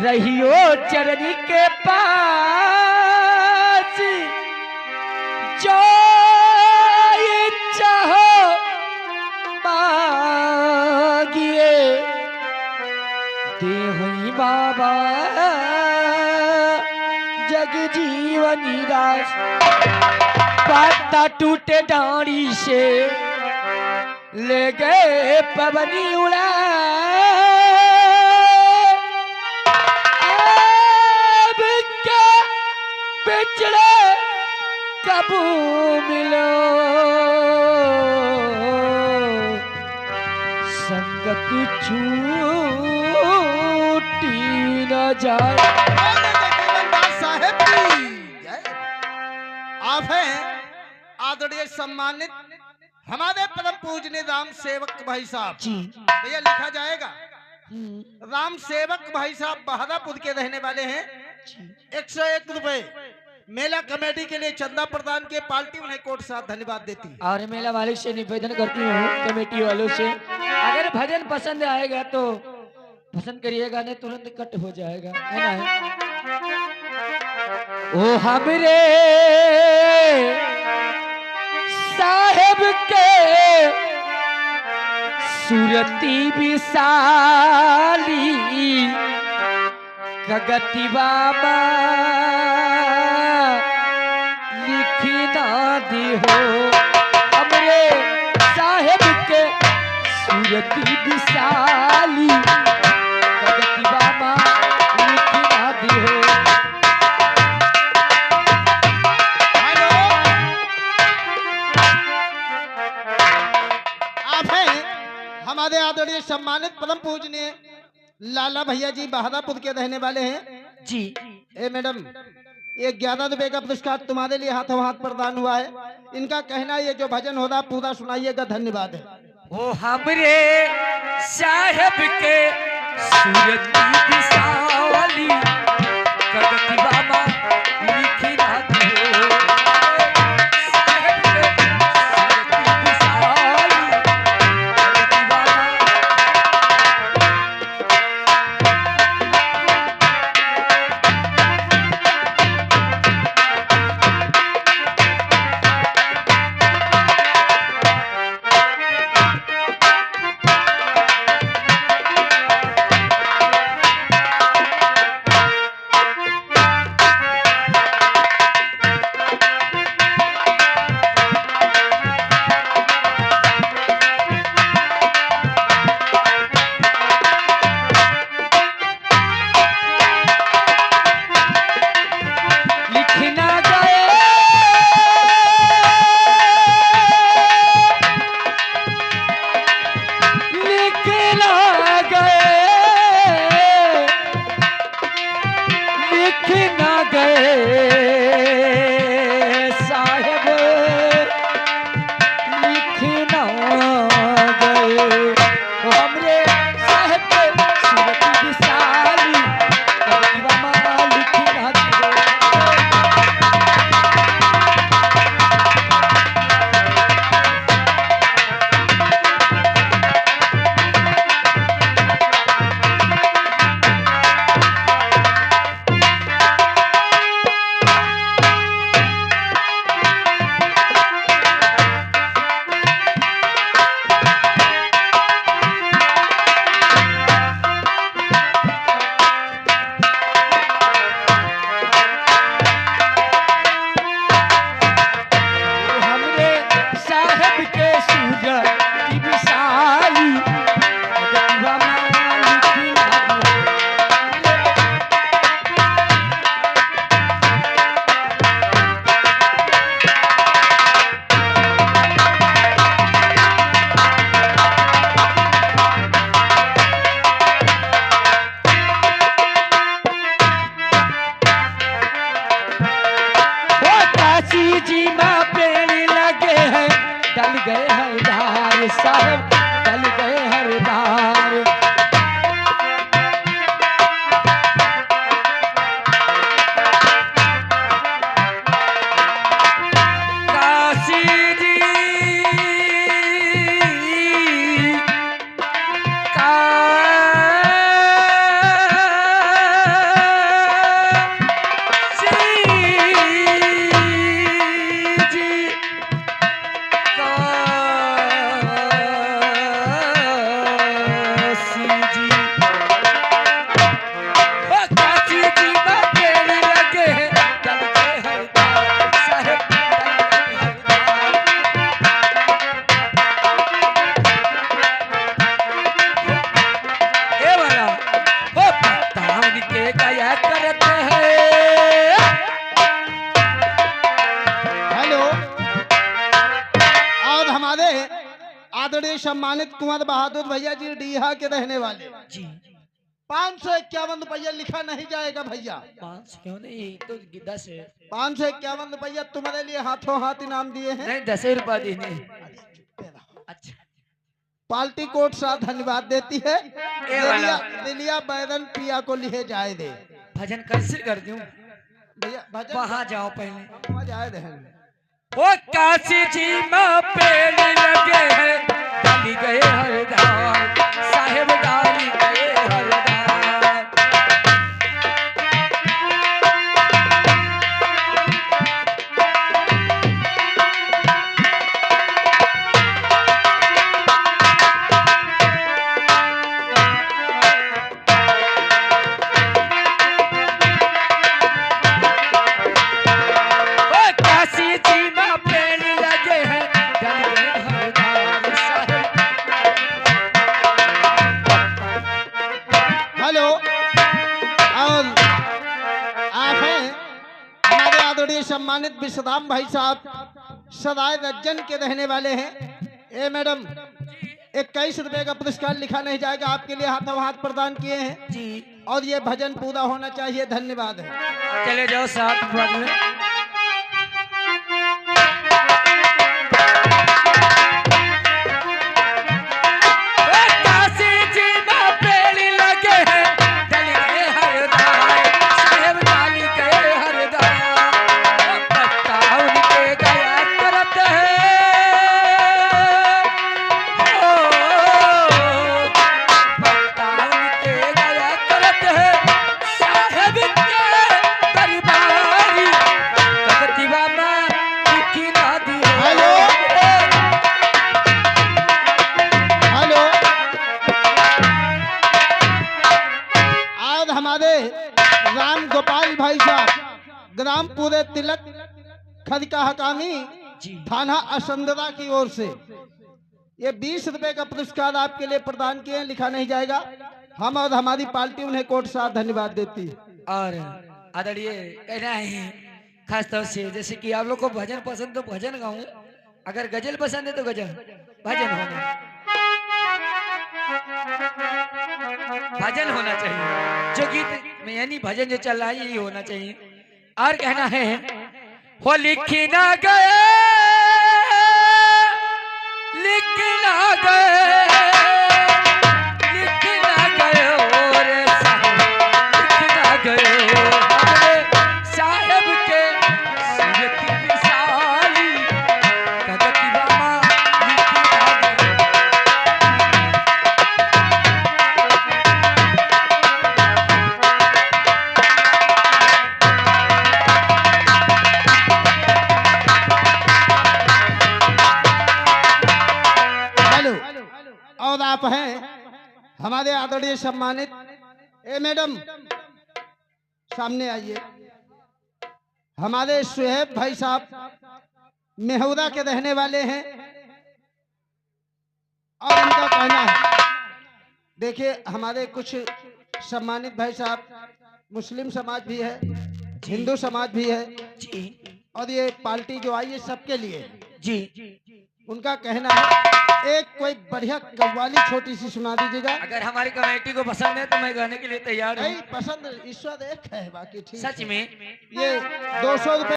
रहियो चरनी के पास जो इच्छा हो मांगिए देहई बाबा जग जीवनी दास। पत्ता टूटे डांडी से ले गए पवनी उड़ा अब क्या बिछड़े कब मिलो संगत छूटी न जाए। साहेब जी आप हैं आदरणीय सम्मानित हमारे परम पूजनीय राम सेवक भाई साहब जी। भैया लिखा जाएगा राम सेवक भाई साहब बहादापुर के रहने वाले हैं। 101 रुपए मेला कमेटी के लिए चंदा प्रदान के पार्टी उन्हें कोट साथ धन्यवाद देती है। और मेला मालिक से निवेदन करती हूँ कमेटी वालों से अगर भजन पसंद आएगा तो पसंद करिएगा नहीं तुरंत कट हो जाएगा है ना। ओ हमरे साहेब के सूरती विशाली कगति बाबा लिखी ना दी हो। हमरे साहेब के सूरती विशाली कगति बाबा लिखी ना दी हो। हमारे आदरणीय सम्मानित परम पूजनीय लाला भैया जी बहादापुर के रहने वाले हैं जी। ए मैडम ये 11 रुपए का पुरस्कार तुम्हारे लिए हाथों हाथ प्रदान हुआ है। इनका कहना ये जो भजन हो रहा पूरा सुनाइएगा धन्यवाद है। ओ हमरे साहेब के सूरती विशाली कगति बाबा लिखी ना दी हो। सम्मानित कुंवर बहादुर भैया जी डीहा के रहने वाले। जी 551 रुपया लिखा नहीं जाएगा भैया। 500 क्यों नहीं, तो 10 है। 551 रुपया तुम्हारे लिए हाथों हाथ इनाम दिए हैं। नहीं 10 रुपया देने। अच्छा पार्टी कोर्ट साथ धन्यवाद देती है। वाला। दिलिया बैरन पिया को लिए जाए दे। भजन कैसे कर दूं भैया भजन वहां जाओ पहले। वहाँ जाए दे। वो काशी जी में पेड़ लगे हैं, डाली गए हरदार साहेब, डाली गए हरदार। वो काशी जी में पेड़ लगे हैं, डाली गए हरदार साहेब। हेलो, और आप हैं हमारे आदरणीय सम्मानित विश्वधाम भाई साहब, सदाए रज्जन के रहने वाले हैं। ए मैडम, 21 रुपए का पुरस्कार लिखा नहीं जाएगा, आपके लिए हाथों हाथ प्रदान किए हैं जी और ये भजन पूरा होना चाहिए। धन्यवाद है। चले जाओ साथ बाद में। वो काशी जी में पेड़ लगे हैं, डाली गए हरदार साहेब, डाली गए हरदार। वो पत्ता उनके गया करत है, ओ पत्ता उनके गया करत है साहेब के दरबारी। भगतिवा में लिखी ना दी है। हेलो हेलो, आज हमारे राम गोपाल भाई साहब ग्राम पूरे तिलक खदका हकामी जी थाना असंदरा की ओर से ये 20 रुपए का पुरस्कार आपके लिए प्रदान किए हैं। लिखा नहीं जाएगा। हम और हमारी पार्टी उन्हें कोर्ट साथ धन्यवाद देती है। और आदरणीय कहना है खास तौर से, जैसे कि आप लोग को भजन पसंद तो भजन गाऊं, अगर गजल पसंद है तो गजल भजन होना, भजन होना चाहिए। जो गीत में यानी भजन जो चल रहा है यही होना चाहिए। और कहना है हो लिखी ना गए, लिख ना गए, लिख ना गए रे साहब, लिख ना गए हमारे साहेब के सूरत की मिसाली। भगति बाबा लिख ना गए। हेलो, और आप हैं हमारे आदरणीय सम्मानित। ए मैडम सामने आइए। हमारे सुहेब भाई साहब मेहुरा के रहने वाले हैं और उनका कहना है, देखिए हमारे कुछ सम्मानित भाई साहब, मुस्लिम समाज भी है, हिंदू समाज भी है, जी और ये पार्टी जो आई है सबके लिए है। जी उनका कहना है एक कोई बढ़िया कव्वाली छोटी सी सुना दीजिएगा। अगर हमारी कमेटी को पसंद है तो मैं गाने के लिए तैयार हूँ। नहीं पसंद ईश्वर एक है, बाकी ठीक सच है। में ये 200 रुपए